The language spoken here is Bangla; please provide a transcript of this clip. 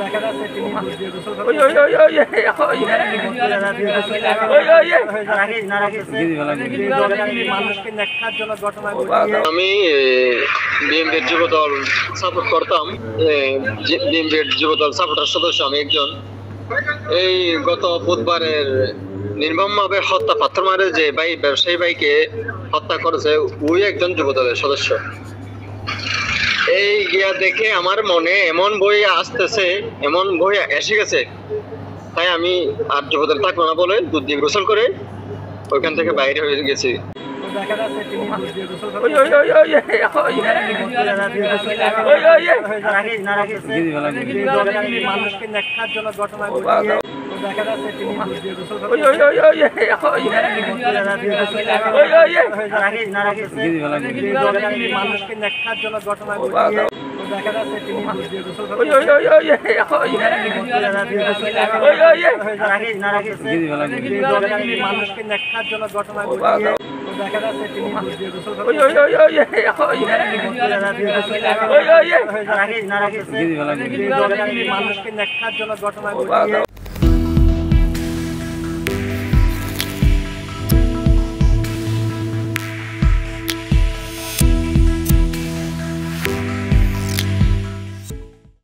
দেখা যাচ্ছে তিনি মানুষকে নেখার জন্য ঘটনা ঘটিয়ে আমি বিএনপির যুবদল সাপোর্ট করতাম। বিএনপির যুবদল সাপোর্টার সদস্য আমি একজন। এই গত বুধবারের নির্মমভাবে হত্যা পাথর মারে যে ভাই ব্যবসায়ী ভাইকে হত্যা করেছে ওই একজন যুবদলের সদস্য। এই গিয়া দেখে আমার মনে এমন বই আসতেছে, এমন বই এসে গেছে, তাই আমি আর যুবদল থাকবো না বলে দুধ দিয়ে গোসল করে ওইখান থেকে বাইরে হয়ে গেছি। দেখা যাচ্ছে তিনি মানুষকে নেখার জন্য ঘটনা ঘটিয়ে দেখা যাচ্ছে তিনি মানুষকে নেখার জন্য ঘটনা ঘটিয়ে দেখা যাচ্ছে তিনি মানুষকে নেখার জন্য ঘটনা ঘটিয়ে দেখা যাচ্ছে তিনি মানুষকে নেখার জন্য ঘটনা ঘটিয়ে